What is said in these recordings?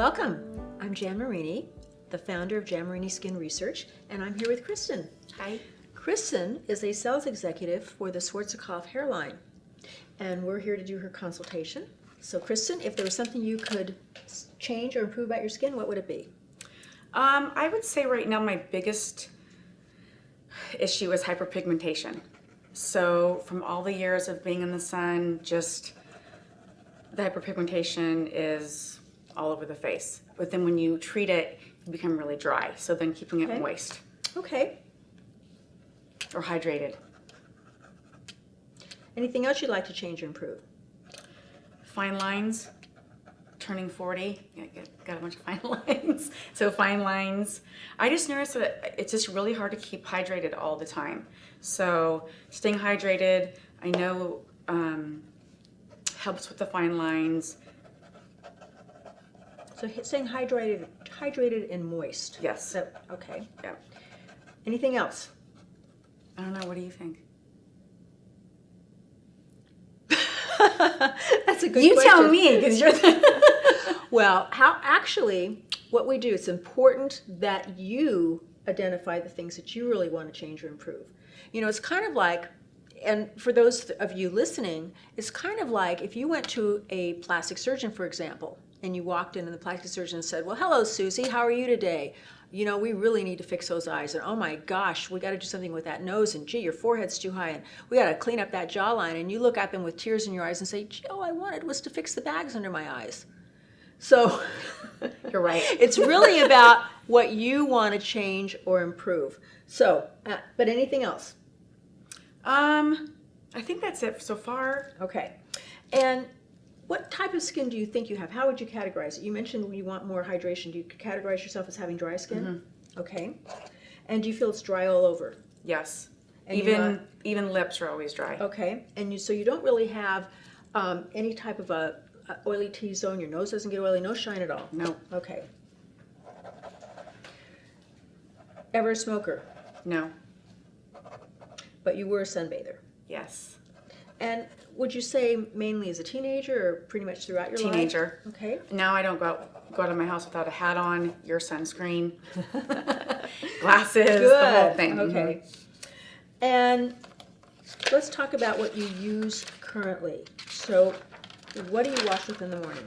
Welcome. I'm Jan Marini, the founder of Jan Marini Skin Research, and I'm here with Kristin. Hi. Kristin is a sales executive for the Schwarzkopf hairline, and we're here to do her consultation. So Kristin, if there was something you could change or improve about your skin, what would it be? I would say right now my biggest issue is hyperpigmentation. So from all the years of being in the sun, just the hyperpigmentation is all over the face. But then when you treat it, you become really dry. So then keeping it moist. Okay. Or hydrated. Anything else you'd like to change or improve? Fine lines. Turning 40, got a bunch of fine lines. So fine lines. I just noticed that it's just really hard to keep hydrated all the time. So staying hydrated, I know helps with the fine lines. So staying hydrated and moist. Yes. So, okay. Yeah. Anything else? I don't know, what do you think? That's a good question. You tell me, because you're the... Well, what we do, it's important that you identify the things that you really want to change or improve. You know, it's kind of like, and for those of you listening, it's kind of like if you went to a plastic surgeon, for example, and you walked in and the plastic surgeon said, well, hello, Susie, how are you today? You know, we really need to fix those eyes, and oh my gosh, we got to do something with that nose, and gee, your forehead's too high, and we got to clean up that jawline, and you look at them with tears in your eyes and say, gee, all I wanted was to fix the bags under my eyes. So You're right. It's really about what you want to change or improve. So, but anything else? I think that's it so far. Okay. And what type of skin do you think you have? How would you categorize it? You mentioned you want more hydration. Do you categorize yourself as having dry skin? Mm-hmm. Okay. And do you feel it's dry all over? Yes. And even lips are always dry. Okay. And so you don't really have any type of a oily T-zone. Your nose doesn't get oily. No shine at all. No. Okay. Ever a smoker? No. But you were a sunbather? Yes. And would you say mainly as a teenager or pretty much throughout your life? Teenager. Okay. Now I don't go out of my house without a hat on, your sunscreen, glasses, the whole thing. Okay. And let's talk about what you use currently. So what do you wash with in the morning?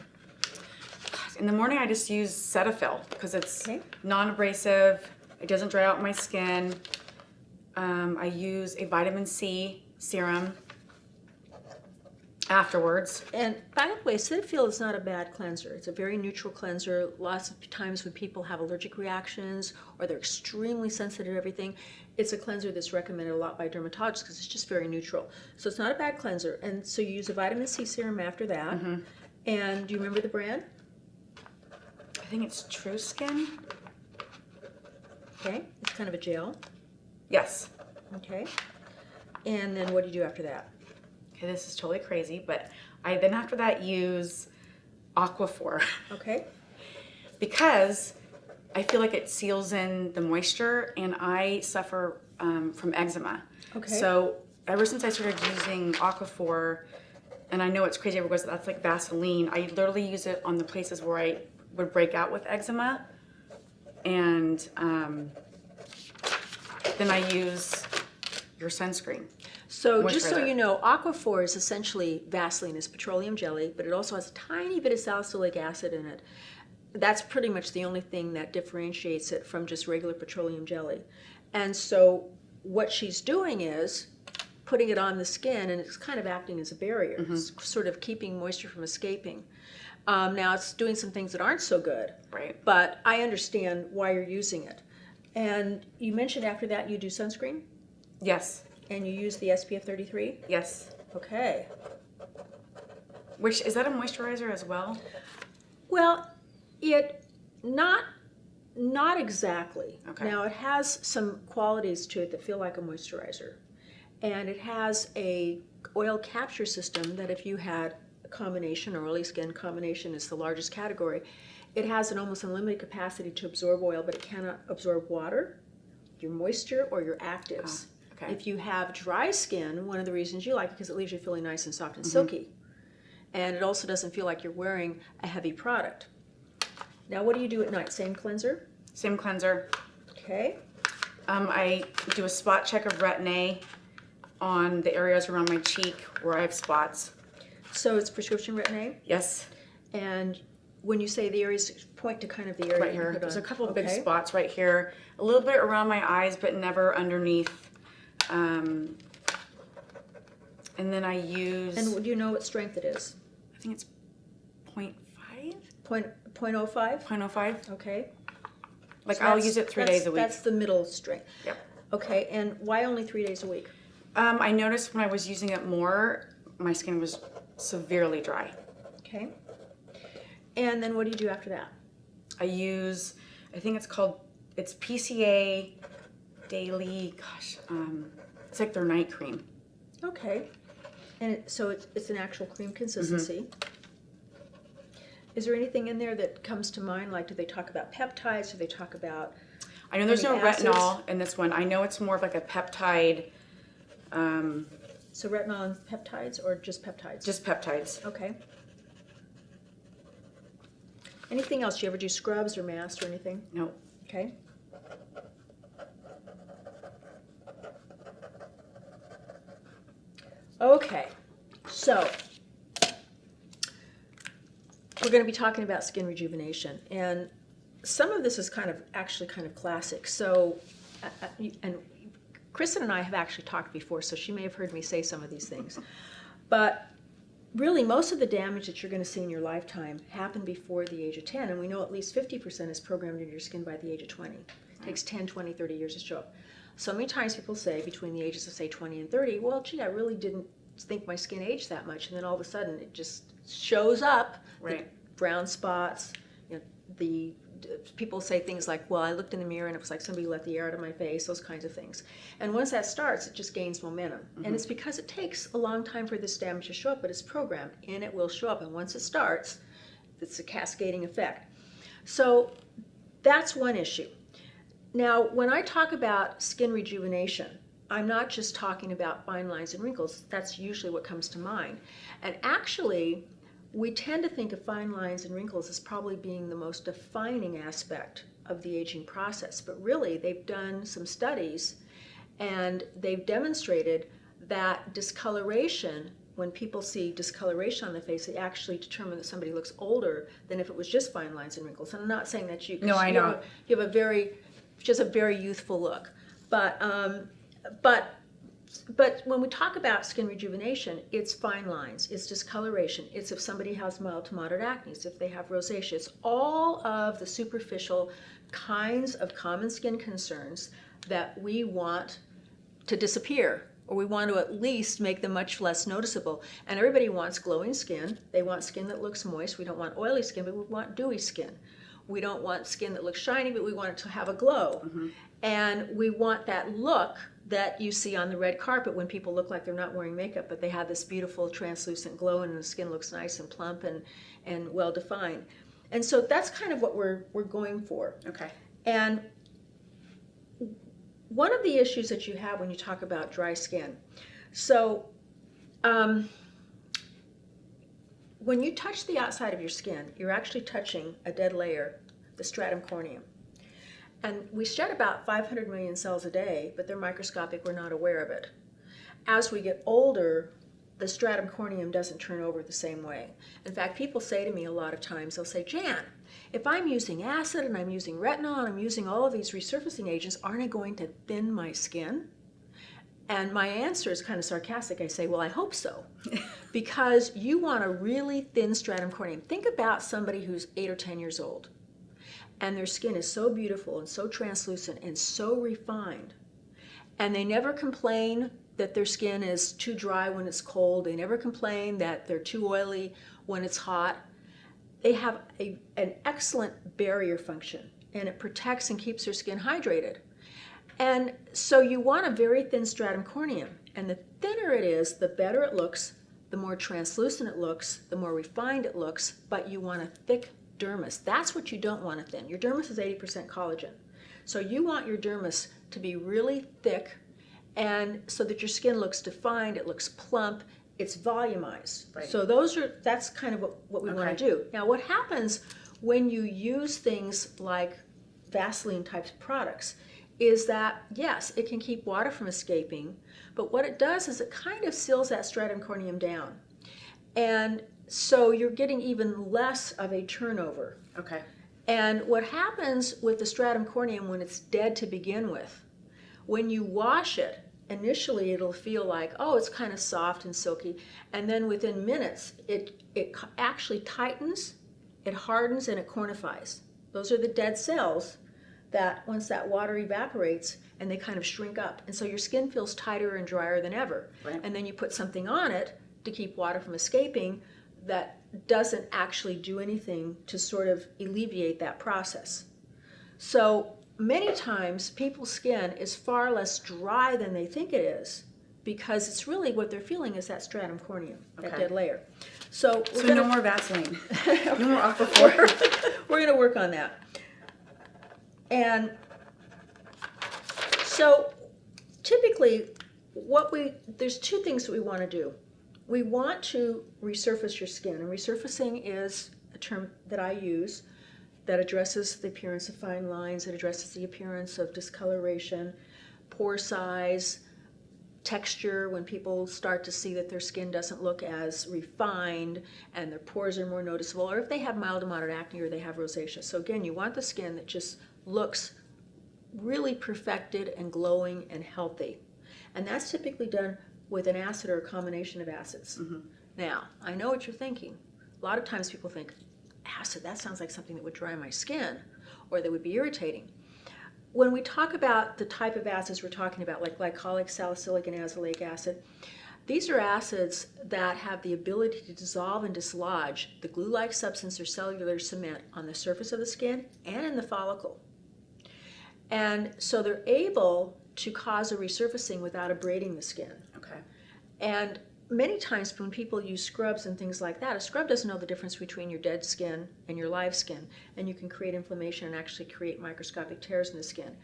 In the morning I just use Cetaphil because it's non-abrasive. It doesn't dry out my skin. I use a vitamin C serum afterwards. And by the way, Cetaphil is not a bad cleanser. It's a very neutral cleanser. Lots of times when people have allergic reactions or they're extremely sensitive to everything, it's a cleanser that's recommended a lot by dermatologists because it's just very neutral. So it's not a bad cleanser. And so you use a vitamin C serum after that. Mm-hmm. And do you remember the brand? I think it's True Skin. Okay. It's kind of a gel. Yes. Okay. And then what do you do after that? Okay, this is totally crazy, but I then after that use Aquaphor. Okay. Because I feel like it seals in the moisture, and I suffer from eczema. Okay. So ever since I started using Aquaphor, and I know it's crazy because that's like Vaseline, I literally use it on the places where I would break out with eczema, and then I use your sunscreen. So just so you know, Aquaphor is essentially Vaseline. It's petroleum jelly, but it also has a tiny bit of salicylic acid in it. That's pretty much the only thing that differentiates it from just regular petroleum jelly. And so what she's doing is putting it on the skin, and it's kind of acting as a barrier. Mm-hmm. It's sort of keeping moisture from escaping. Now it's doing some things that aren't so good, right? But I understand why you're using it. And you mentioned after that you do sunscreen? Yes. And you use the SPF 33? Yes. Okay. Which, is that a moisturizer as well? Well, not exactly. Okay. Now it has some qualities to it that feel like a moisturizer. And it has a oil capture system that if you had a combination, or oily skin combination is the largest category, it has an almost unlimited capacity to absorb oil, but it cannot absorb water, your moisture, or your actives. Okay. If you have dry skin, one of the reasons you like it is because it leaves you feeling nice and soft and silky. And it also doesn't feel like you're wearing a heavy product. Now, what do you do at night? Same cleanser? Same cleanser. Okay. I do a spot check of Retin-A on the areas around my cheek where I have spots. So it's prescription Retin-A? Yes. And when you say the areas, point to kind of the area Right you here. put on. There's a couple of big Okay. spots right here. A little bit around my eyes, but never underneath. And then I use... And do you know what strength it is? I think it's 0.5? 0.05? 0.05. Okay. Like So I'll that's- use it 3 that's- days a week. That's the middle strength. Yep. Okay, and why only 3 days a week? I noticed when I was using it more, my skin was severely dry. Okay. And then what do you do after that? I use, I think it's PCA Daily, it's like their night cream. Okay. And so it's an actual cream consistency. Is there anything in there that comes to mind? Like, do they talk about peptides? Do they talk about... I know there's no any acids? retinol in this one. I know it's more of like a peptide, So retinol and peptides, or just peptides? just peptides. Okay. Anything else? Do you ever do scrubs or masks or anything? No. Okay. Okay, so we're going to be talking about skin rejuvenation, and some of this is actually kind of classic. So, and Kristin and I have actually talked before, so she may have heard me say some of these things. But really, most of the damage that you're going to see in your lifetime happened before the age of 10, and we know at least 50% is programmed into your skin by the age of 20. It takes 10, 20, 30 years to show up. So many times people say between the ages of, say, 20 and 30, well, gee, I really didn't think my skin aged that much, and then all of a sudden it just shows up. Right. The brown spots, people say things like, well, I looked in the mirror and it was like somebody let the air out of my face, those kinds of things. And once that starts, it just gains momentum. And it's because it takes a long time for this damage to show up, but it's programmed, and it will show up. And once it starts, it's a cascading effect. So that's one issue. Now, when I talk about skin rejuvenation, I'm not just talking about fine lines and wrinkles. That's usually what comes to mind. And actually, we tend to think of fine lines and wrinkles as probably being the most defining aspect of the aging process. But really, they've done some studies, and they've demonstrated that discoloration, when people see discoloration on the face, they actually determine that somebody looks older than if it was just fine lines and wrinkles. And I'm not saying that you... No, I know. You have just a very youthful look. But when we talk about skin rejuvenation, it's fine lines, it's discoloration, it's if somebody has mild to moderate acne, it's if they have rosacea, it's all of the superficial kinds of common skin concerns that we want to disappear, or we want to at least make them much less noticeable. And everybody wants glowing skin. They want skin that looks moist. We don't want oily skin, but we want dewy skin. We don't want skin that looks shiny, but we want it to have a glow. And we want that look that you see on the red carpet when people look like they're not wearing makeup, but they have this beautiful translucent glow and the skin looks nice and plump and well defined. And so that's kind of what we're going for. Okay. And one of the issues that you have when you talk about dry skin, so when you touch the outside of your skin, you're actually touching a dead layer, the stratum corneum. And we shed about 500 million cells a day, but they're microscopic, we're not aware of it. As we get older, the stratum corneum doesn't turn over the same way. In fact, people say to me a lot of times, they'll say, Jan, if I'm using acid and I'm using retinol and I'm using all of these resurfacing agents, aren't I going to thin my skin? And my answer is kind of sarcastic. I say, well, I hope so. Because you want a really thin stratum corneum. Think about somebody who's 8 or 10 years old, and their skin is so beautiful and so translucent and so refined, and they never complain that their skin is too dry when it's cold. They never complain that they're too oily when it's hot. They have an excellent barrier function, and it protects and keeps their skin hydrated. And so you want a very thin stratum corneum, and the thinner it is, the better it looks, the more translucent it looks, the more refined it looks, but you want a thick dermis. That's what you don't want to thin. Your dermis is 80% collagen. So you want your dermis to be really thick, and so that your skin looks defined, it looks plump, it's volumized. Right. So that's kind of what we want to do. Now what happens when you use things like Vaseline type products is that, yes, it can keep water from escaping, but what it does is it kind of seals that stratum corneum down. And so you're getting even less of a turnover. Okay. And what happens with the stratum corneum when it's dead to begin with, when you wash it, initially it'll feel like, oh, it's kind of soft and silky, and then within minutes it actually tightens, it hardens, and it cornifies. Those are the dead cells that once that water evaporates and they kind of shrink up, and so your skin feels tighter and drier than ever. Right. And then you put something on it to keep water from escaping that doesn't actually do anything to sort of alleviate that process. So many times people's skin is far less dry than they think it is because it's really what they're feeling is that stratum corneum, that dead layer. So no more Vaseline, no more Aquaphor. We're going to work on that. And so typically there's two things that we want to do. We want to resurface your skin, and resurfacing is a term that I use that addresses the appearance of fine lines, it addresses the appearance of discoloration, pore size, texture, when people start to see that their skin doesn't look as refined and their pores are more noticeable, or if they have mild to moderate acne or they have rosacea. So again, you want the skin that just looks really perfected and glowing and healthy. And that's typically done with an acid or a combination of acids. Mm-hmm. Now, I know what you're thinking. A lot of times people think, acid, that sounds like something that would dry my skin or that would be irritating. When we talk about the type of acids we're talking about, like glycolic, salicylic, and azelaic acid, these are acids that have the ability to dissolve and dislodge the glue-like substance or cellular cement on the surface of the skin and in the follicle. And so they're able to cause a resurfacing without abrading the skin. Okay. And many times when people use scrubs and things like that, a scrub doesn't know the difference between your dead skin and your live skin, and you can create inflammation and actually create microscopic tears in the skin.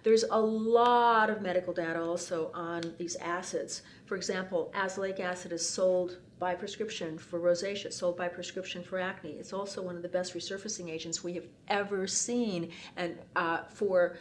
There's a lot of medical data also on these acids. For example, azelaic acid is sold by prescription for rosacea, sold by prescription for acne. It's also one of the best resurfacing agents we have ever seen, and for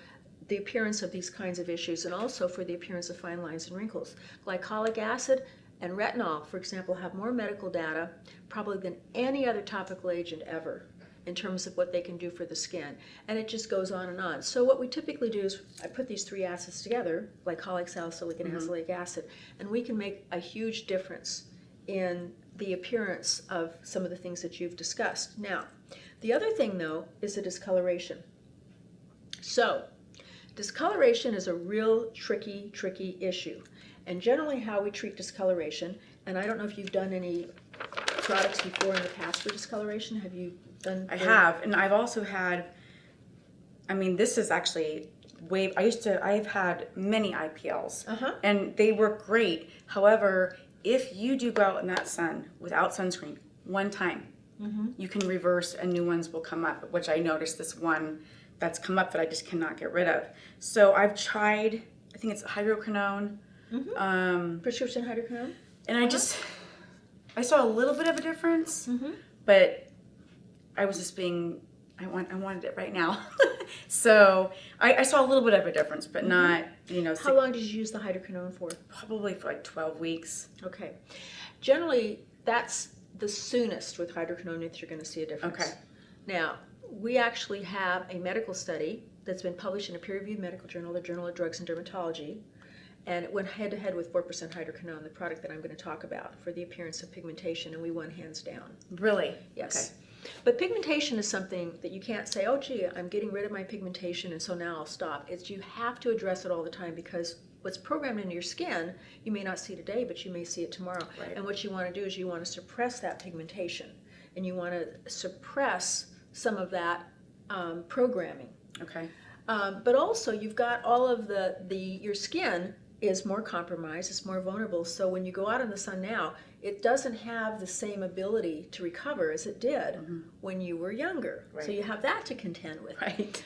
the appearance of these kinds of issues, and also for the appearance of fine lines and wrinkles. Glycolic acid and retinol, for example, have more medical data probably than any other topical agent ever in terms of what they can do for the skin. And it just goes on and on. So what we typically do is I put these three acids together, glycolic, salicylic, and azelaic acid, and we can make a huge difference in the appearance of some of the things that you've discussed. Now, the other thing, though, is the discoloration. So, discoloration is a real tricky issue. And generally how we treat discoloration, and I don't know if you've done any products before in the past for discoloration. Have you done? I have, and I've also had, this is actually I've had many IPLs, and they work great. However, if you do go out in that sun without sunscreen one time, you can reverse and new ones will come up, which I noticed this one that's come up that I just cannot get rid of. So I've tried, I think it's hydroquinone. Prescription hydroquinone? And I saw a little bit of a difference, but I was just I wanted it right now. So I saw a little bit of a difference, but not, How long did you use the hydroquinone for? Probably for like 12 weeks. Okay. Generally, that's the soonest with hydroquinone that you're going to see a difference. Okay. Now, we actually have a medical study that's been published in a peer-reviewed medical journal, the Journal of Drugs and Dermatology, and it went head-to-head with 4% hydroquinone, the product that I'm going to talk about, for the appearance of pigmentation, and we won hands down. Really? Yes. Okay. But pigmentation is something that you can't say, oh, gee, I'm getting rid of my pigmentation, and so now I'll stop. You have to address it all the time, because what's programmed into your skin, you may not see today, but you may see it tomorrow. Right. And what you want to do is you want to suppress that pigmentation, and you want to suppress some of that programming. Okay. But also, you've got all of your skin is more compromised, it's more vulnerable, so when you go out in the sun now, it doesn't have the same ability to recover as it did when you were younger. Right. So you have that to contend with. Right.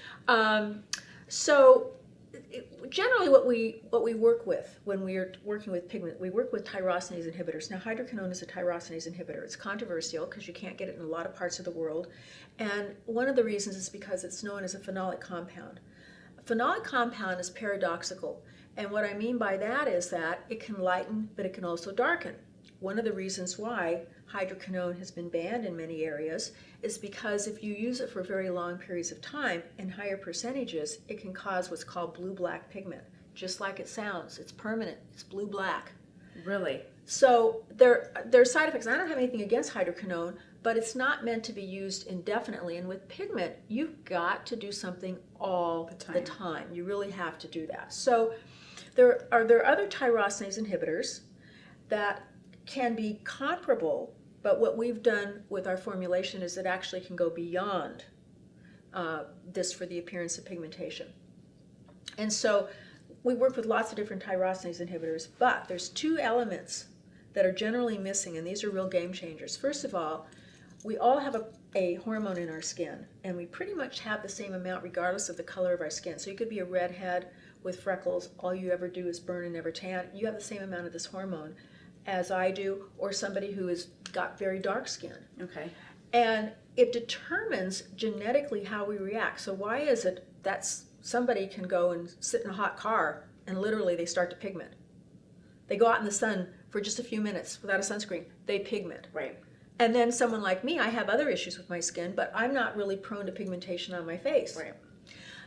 So generally what we work with when we are working with pigment, we work with tyrosinase inhibitors. Now, hydroquinone is a tyrosinase inhibitor. It's controversial because you can't get it in a lot of parts of the world. And one of the reasons is because it's known as a phenolic compound. A phenolic compound is paradoxical. And what I mean by that is that it can lighten, but it can also darken. One of the reasons why hydroquinone has been banned in many areas is because if you use it for very long periods of time in higher percentages, it can cause what's called blue-black pigment. Just like it sounds, it's permanent, it's blue-black. Really? So there are side effects. I don't have anything against hydroquinone, but it's not meant to be used indefinitely. And with pigment, you've got to do something all the time. You really have to do that. So there are other tyrosinase inhibitors that can be comparable, but what we've done with our formulation is it actually can go beyond this for the appearance of pigmentation. And so we work with lots of different tyrosinase inhibitors, but there's two elements that are generally missing, and these are real game changers. First of all, we all have a hormone in our skin, and we pretty much have the same amount regardless of the color of our skin. So you could be a redhead with freckles, all you ever do is burn and never tan. You have the same amount of this hormone as I do, or somebody who has got very dark skin. Okay. And it determines genetically how we react. So why is it that somebody can go and sit in a hot car and literally they start to pigment? They go out in the sun for just a few minutes without a sunscreen, they pigment. Right. And then someone like me, I have other issues with my skin, but I'm not really prone to pigmentation on my face. Right.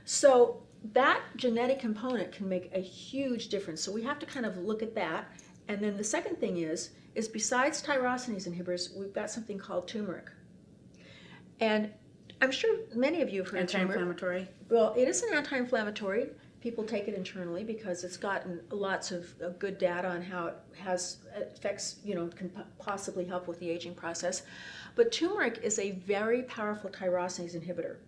So that genetic component can make a huge difference. So we have to kind of look at that. And then the second thing is besides tyrosinase inhibitors, we've got something called turmeric. And I'm sure many of you have heard of turmeric. Anti-inflammatory? Well, it is an anti-inflammatory. People take it internally because it's gotten lots of good data on how it has effects, can possibly help with the aging process. But turmeric is a very powerful tyrosinase inhibitor.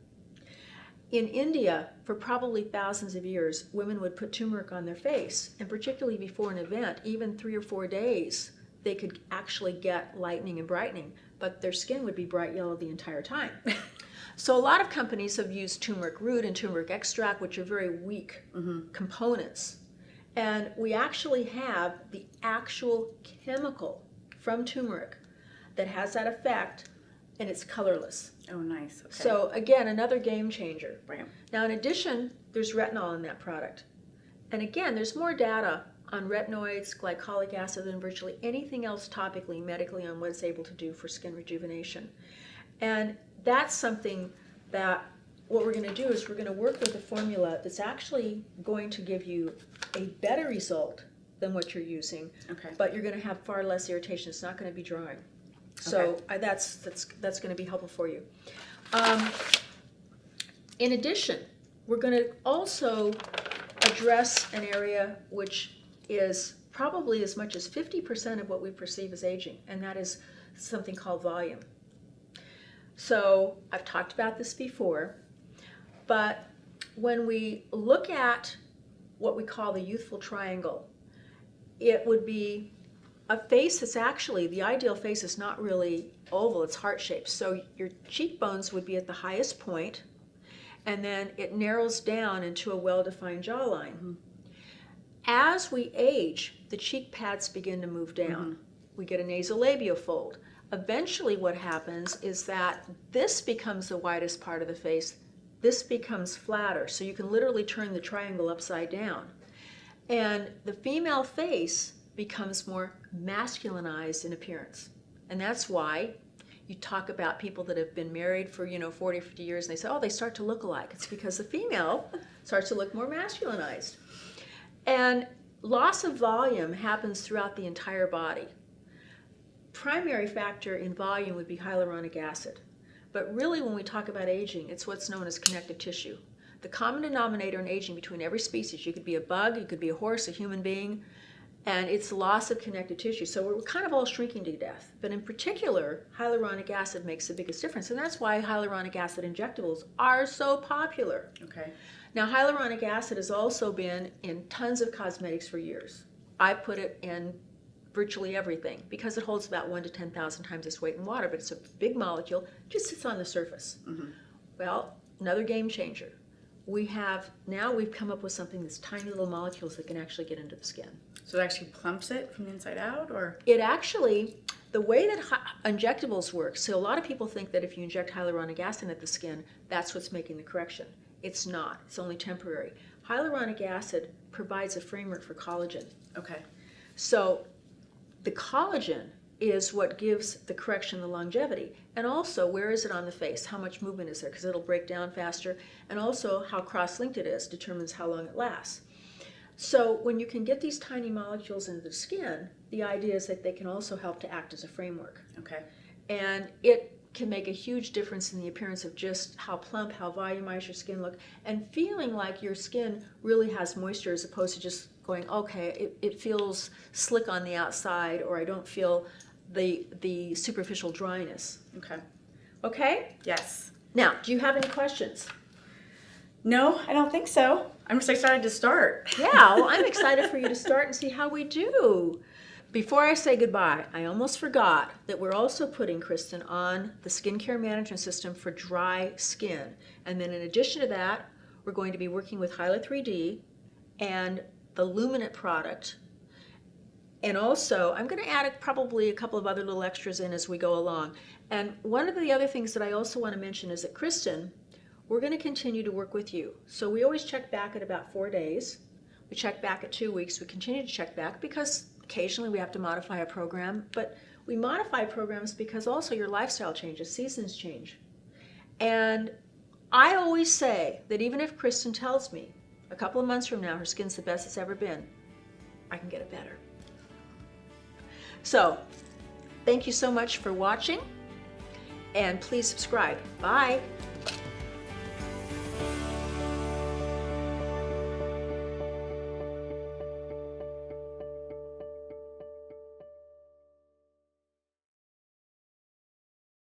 In India, for probably thousands of years, women would put turmeric on their face, and particularly before an event, even 3 or 4 days, they could actually get lightening and brightening, but their skin would be bright yellow the entire time. So a lot of companies have used turmeric root and turmeric extract, which are very weak components. And we actually have the actual chemical from turmeric that has that effect, and it's colorless. Oh, nice. Okay. So again, another game changer. Right. Now in addition, there's retinol in that product. And again, there's more data on retinoids, glycolic acid than virtually anything else topically, medically, on what it's able to do for skin rejuvenation. And that's something that what we're going to do is we're going to work with a formula that's actually going to give you a better result than what you're using. Okay. But you're going to have far less irritation. It's not going to be drying. So that's going to be helpful for you. In addition, we're going to also address an area which is probably as much as 50% of what we perceive as aging, and that is something called volume. So I've talked about this before, but when we look at what we call the youthful triangle, it would be a face that's actually, the ideal face is not really oval, it's heart-shaped. So your cheekbones would be at the highest point, and then it narrows down into a well-defined jawline. As we age, the cheek pads begin to move down. We get a nasolabial fold. Eventually what happens is that this becomes the widest part of the face, this becomes flatter, so you can literally turn the triangle upside down. And the female face becomes more masculinized in appearance. And that's why you talk about people that have been married for 40 or 50 years, and they say, oh, they start to look alike. It's because the female starts to look more masculinized. And loss of volume happens throughout the entire body. Primary factor in volume would be hyaluronic acid. But really when we talk about aging, it's what's known as connective tissue. The common denominator in aging between every species, you could be a bug, you could be a horse, a human being, and it's loss of connective tissue. So we're kind of all shrinking to death. But in particular, hyaluronic acid makes the biggest difference. And that's why hyaluronic acid injectables are so popular. Okay. Now, hyaluronic acid has also been in tons of cosmetics for years. I put it in virtually everything because it holds about 1 to 10,000 times its weight in water, but it's a big molecule, just sits on the surface. Well, another game changer. we've come up with something that's tiny little molecules that can actually get into the skin. So it actually plumps it from the inside out, or? It actually, the way that injectables work, so a lot of people think that if you inject hyaluronic acid into the skin, that's what's making the correction. It's not. It's only temporary. Hyaluronic acid provides a framework for collagen. Okay. So the collagen is what gives the correction the longevity. And also, where is it on the face? How much movement is there? Because it'll break down faster. And also, how cross-linked it is determines how long it lasts. So when you can get these tiny molecules into the skin, the idea is that they can also help to act as a framework. Okay. And it can make a huge difference in the appearance of just how plump, how volumized your skin look, and feeling like your skin really has moisture as opposed to just going, okay, it feels slick on the outside, or I don't feel the superficial dryness. Okay. Okay? Yes. Now, do you have any questions? No, I don't think so. I'm just excited to start. Yeah, well, I'm excited for you to start and see how we do. Before I say goodbye, I almost forgot that we're also putting Kristin on the skincare management system for dry skin. And then in addition to that, we're going to be working with Hyla 3D and the Luminant product. And also, I'm going to add probably a couple of other little extras in as we go along. And one of the other things that I also want to mention is that Kristin, we're going to continue to work with you. So we always check back at about 4 days. We check back at 2 weeks. We continue to check back because occasionally we have to modify a program. But we modify programs because also your lifestyle changes, seasons change. And I always say that even if Kristin tells me a couple of months from now her skin's the best it's ever been, I can get it better. So, thank you so much for watching, and please subscribe. Bye.